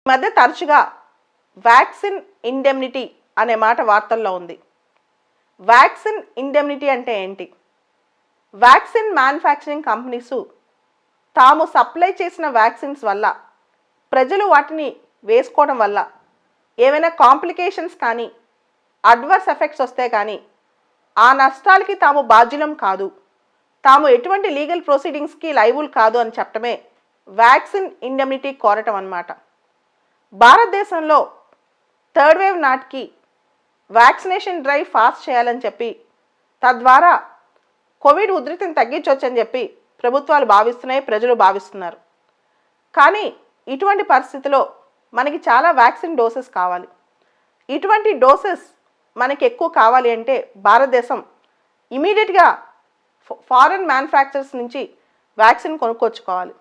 మధ్య తరచుగా vaccine indemnity అనే మాట వార్తల్లో ఉంది. వ్యాక్సిన్ ఇండెమ్నిటీ అంటే ఏంటి? వ్యాక్సిన్ మ్యానుఫ్యాక్చరింగ్ కంపెనీస్ తాము సప్లై చేసిన వ్యాక్సిన్స్ వల్ల ప్రజలు వాటిని వేసుకోవడం వల్ల ఏమైనా కాంప్లికేషన్స్ కానీ అడ్వర్స్ ఎఫెక్ట్స్ వస్తే కానీ ఆ నష్టాలకి తాము బాధ్యులం కాదు, తాము ఎటువంటి లీగల్ ప్రొసీడింగ్స్కి లైబుల్ కాదు అని చెప్పడమే వ్యాక్సిన్ ఇండెమ్నిటీ కోరటం అన్నమాట. భారతదేశంలో థర్డ్ వేవ్ నాటికి వ్యాక్సినేషన్ డ్రైవ్ ఫాస్ట్ చేయాలని చెప్పి తద్వారా కోవిడ్ ఉధృతిని తగ్గించవచ్చని చెప్పి ప్రభుత్వాలు భావిస్తున్నాయి, ప్రజలు భావిస్తున్నారు. కానీ ఇటువంటి పరిస్థితిలో మనకి చాలా వ్యాక్సిన్ డోసెస్ కావాలి. ఇటువంటి డోసెస్ మనకి ఎక్కువ కావాలి అంటే భారతదేశం ఇమీడియట్గా ఫారెన్ మ్యానుఫ్యాక్చరర్స్ నుంచి వ్యాక్సిన్ కొనుక్కొచ్చుకోవాలి.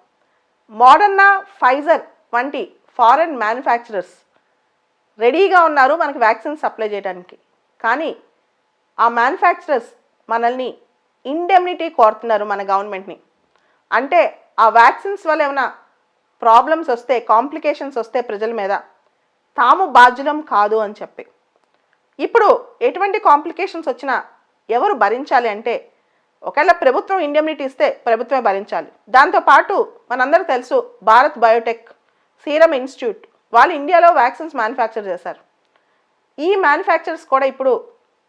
మోడర్నా, ఫైజర్ వంటి ఫారెన్ మ్యానుఫ్యాక్చరర్స్ రెడీగా ఉన్నారు మనకి వ్యాక్సిన్ సప్లై చేయడానికి. కానీ ఆ మ్యానుఫ్యాక్చరర్స్ మనల్ని ఇండెమ్నిటీ కోరుతున్నారు మన గవర్నమెంట్ని. అంటే ఆ వ్యాక్సిన్స్ వల్ల ఏమైనా ప్రాబ్లమ్స్ వస్తే, కాంప్లికేషన్స్ వస్తే ప్రజల మీద తాము బాధ్యులం కాదు అని చెప్పి. ఇప్పుడు ఎటువంటి కాంప్లికేషన్స్ వచ్చినా ఎవరు భరించాలి అంటే ఒకవేళ ప్రభుత్వం ఇండెమ్నిటీ ఇస్తే ప్రభుత్వమే భరించాలి. దాంతోపాటు మనందరూ తెలుసు భారత్ బయోటెక్, సీరం ఇన్స్టిట్యూట్ వాళ్ళు ఇండియాలో వ్యాక్సిన్స్ మ్యానుఫ్యాక్చర్ చేశారు. ఈ మ్యానుఫ్యాక్చరర్స్ కూడా ఇప్పుడు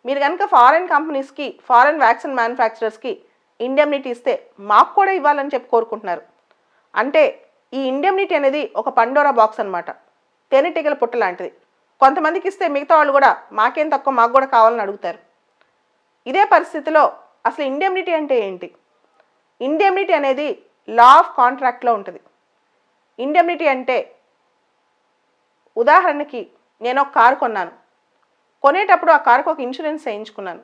మీరు కనుక ఫారెన్ కంపెనీస్కి, ఫారెన్ వ్యాక్సిన్ మ్యానుఫ్యాక్చరర్స్కి ఇండెమ్నిటీ ఇస్తే మాకు కూడా ఇవ్వాలని చెప్పి కోరుకుంటున్నారు. అంటే ఈ ఇండెమ్నిటీ అనేది ఒక పండోరా బాక్స్ అనమాట, తేనెటీగల పుట్ట లాంటిది. కొంతమందికి ఇస్తే మిగతా వాళ్ళు కూడా మాకేం తక్కువ, మాకు కూడా కావాలని అడుగుతారు. ఇదే పరిస్థితిలో అసలు ఇండెమ్నిటీ అంటే ఏంటి? ఇండెమ్నిటీ అనేది లా ఆఫ్ కాంట్రాక్ట్లో ఉంటుంది. ఇండెమ్నిటీ అంటే ఉదాహరణకి నేను ఒక కారు కొన్నాను, కొనేటప్పుడు ఆ కారుకు ఒక ఇన్సూరెన్స్ చేయించుకున్నాను.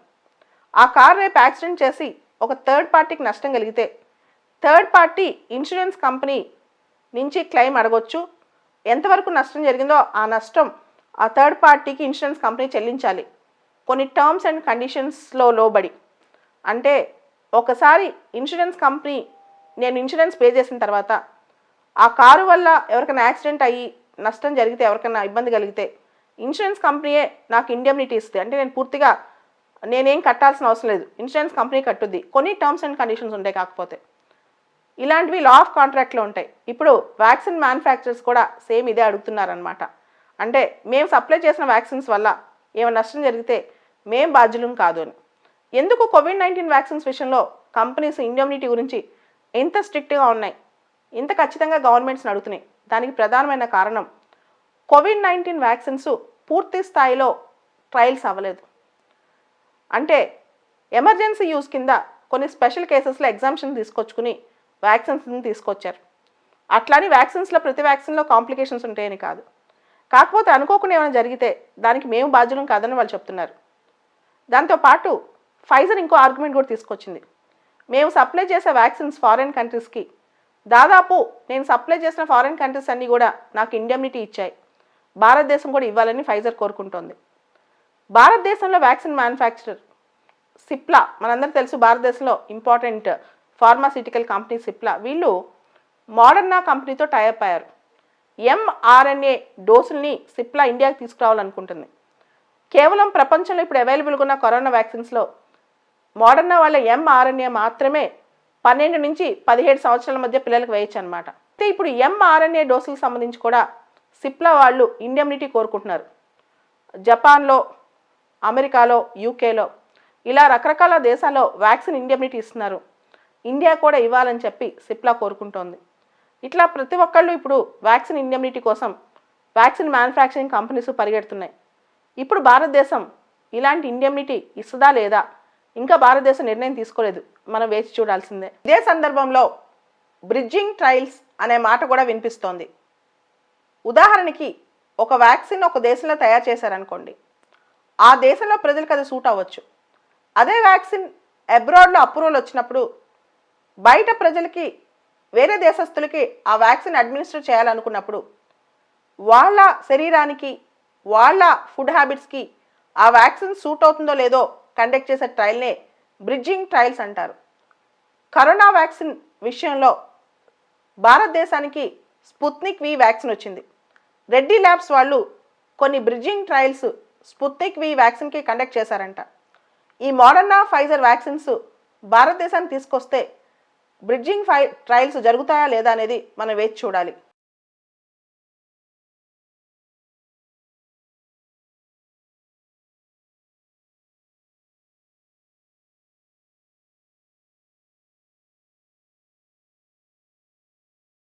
ఆ కారు రేపు యాక్సిడెంట్ చేసి ఒక థర్డ్ పార్టీకి నష్టం కలిగితే థర్డ్ పార్టీ ఇన్సూరెన్స్ కంపెనీ నుంచి క్లెయిమ్ అడగొచ్చు. ఎంతవరకు నష్టం జరిగిందో ఆ నష్టం ఆ థర్డ్ పార్టీకి ఇన్సూరెన్స్ కంపెనీ చెల్లించాలి, కొన్ని టర్మ్స్ అండ్ కండిషన్స్లో లోబడి. అంటే ఒకసారి ఇన్సూరెన్స్ కంపెనీ నేను ఇన్సూరెన్స్ పే చేసిన తర్వాత ఆ కారు వల్ల ఎవరికైనా యాక్సిడెంట్ అయ్యి నష్టం జరిగితే, ఎవరికైనా ఇబ్బంది కలిగితే ఇన్సూరెన్స్ కంపెనీయే నాకు ఇండెమ్నిటీ ఇస్తే, అంటే నేను పూర్తిగా నేనేం కట్టాల్సిన అవసరం లేదు, ఇన్సూరెన్స్ కంపెనీ కట్టుద్ది. కొన్ని టర్మ్స్ అండ్ కండిషన్స్ ఉంటాయి. కాకపోతే ఇలాంటివి లా ఆఫ్ కాంట్రాక్ట్లో ఉంటాయి. ఇప్పుడు వ్యాక్సిన్ మ్యానుఫ్యాక్చరర్స్ కూడా సేమ్ ఇదే అడుగుతున్నారనమాట. అంటే మేము సప్లై చేసిన వ్యాక్సిన్స్ వల్ల ఏమైనా నష్టం జరిగితే మేం బాధ్యులం కాదు అని. ఎందుకు కోవిడ్-19 వ్యాక్సిన్స్ విషయంలో కంపెనీస్ ఇండెమ్నిటీ గురించి ఎంత స్ట్రిక్ట్గా ఉన్నాయి, ఇంత ఖచ్చితంగా గవర్నమెంట్స్ని అడుగుతున్నాయి? దానికి ప్రధానమైన కారణం కోవిడ్-19 వ్యాక్సిన్స్ పూర్తి స్థాయిలో ట్రయల్స్ అవ్వలేదు. అంటే ఎమర్జెన్సీ యూస్ కింద కొన్ని స్పెషల్ కేసెస్లో ఎగ్జామ్షన్ తీసుకొచ్చుకుని వ్యాక్సిన్స్ని తీసుకొచ్చారు. అట్లాని వ్యాక్సిన్స్లో ప్రతి వ్యాక్సిన్లో కాంప్లికేషన్స్ ఉంటాయని కాదు. కాకపోతే అనుకోకుండా ఏమైనా జరిగితే దానికి మేము బాధ్యులం కాదని వాళ్ళు చెప్తున్నారు. దాంతోపాటు ఫైజర్ ఇంకో ఆర్గ్యుమెంట్ కూడా తీసుకొచ్చింది. మేము సప్లై చేసే వ్యాక్సిన్స్ ఫారెన్ కంట్రీస్కి దాదాపు నేను సప్లై చేసిన ఫారెన్ కంట్రీస్ అన్నీ కూడా నాకు ఇండెమ్నిటీ ఇచ్చాయి, భారతదేశం కూడా ఇవ్వాలని ఫైజర్ కోరుకుంటోంది. భారతదేశంలో వ్యాక్సిన్ మ్యానుఫ్యాక్చరర్ సిప్లా, మనందరూ తెలుసు భారతదేశంలో ఇంపార్టెంట్ ఫార్మాసిటికల్ కంపెనీ సిప్లా, వీళ్ళు మోడర్నా కంపెనీతో టైఅప్ అయ్యారు. ఎంఆర్ఎన్ఏ డోసుల్ని సిప్లా ఇండియాకి తీసుకురావాలనుకుంటుంది. కేవలం ప్రపంచంలో ఇప్పుడు అవైలబుల్గా ఉన్న కరోనా వ్యాక్సిన్స్లో మోడర్నా వాళ్ళ ఎంఆర్ఎన్ఏ మాత్రమే 12 నుంచి 17 సంవత్సరాల మధ్య పిల్లలకు వేయచ్చు అనమాట. అయితే ఇప్పుడు ఎంఆర్ఎన్ఏ డోసులకు సంబంధించి కూడా సిప్లా వాళ్ళు ఇండెమ్నిటీ కోరుకుంటున్నారు. జపాన్లో, అమెరికాలో, యూకేలో ఇలా రకరకాల దేశాల్లో వ్యాక్సిన్ ఇండెమ్నిటీ ఇస్తున్నారు. ఇండియా కూడా ఇవ్వాలని చెప్పి సిప్లా కోరుకుంటోంది. ఇట్లా ప్రతి ఒక్కళ్ళు ఇప్పుడు వ్యాక్సిన్ ఇండెమ్నిటీ కోసం వ్యాక్సిన్ మ్యానుఫ్యాక్చరింగ్ కంపెనీస్ పరిగెడుతున్నాయి. ఇప్పుడు భారతదేశం ఇలాంటి ఇండెమ్నిటీ ఇస్తుందా లేదా ఇంకా భారతదేశం నిర్ణయం తీసుకోలేదు, మనం వేచి చూడాల్సిందే. ఇదే సందర్భంలో బ్రిడ్జింగ్ ట్రయల్స్ అనే మాట కూడా వినిపిస్తోంది. ఉదాహరణకి ఒక వ్యాక్సిన్ ఒక దేశంలో తయారు చేశారనుకోండి, ఆ దేశంలో ప్రజలకు అది సూట్ అవ్వచ్చు. అదే వ్యాక్సిన్ అబ్రాడ్లో అప్రూవల్ వచ్చినప్పుడు బయట ప్రజలకి, వేరే దేశస్తులకి ఆ వ్యాక్సిన్ అడ్మినిస్టర్ చేయాలనుకున్నప్పుడు వాళ్ళ శరీరానికి, వాళ్ళ ఫుడ్ హ్యాబిట్స్కి ఆ వ్యాక్సిన్ సూట్ అవుతుందో లేదో కండక్ట్ చేసే ట్రయల్నే బ్రిడ్జింగ్ ట్రయల్స్ అంటారు. కరోనా వ్యాక్సిన్ విషయంలో భారతదేశానికి స్పుత్నిక్ వి వ్యాక్సిన్ వచ్చింది. రెడ్డి ల్యాబ్స్ వాళ్ళు కొన్ని బ్రిడ్జింగ్ ట్రయల్స్ స్పుత్నిక్ వి వ్యాక్సిన్కి కండక్ట్ చేశారంట. ఈ మోడర్నా ఫైజర్ వ్యాక్సిన్స్ భారతదేశానికి తీసుకొస్తే బ్రిడ్జింగ్ ట్రయల్స్ జరుగుతాయా లేదా అనేది మనం వేచి చూడాలి.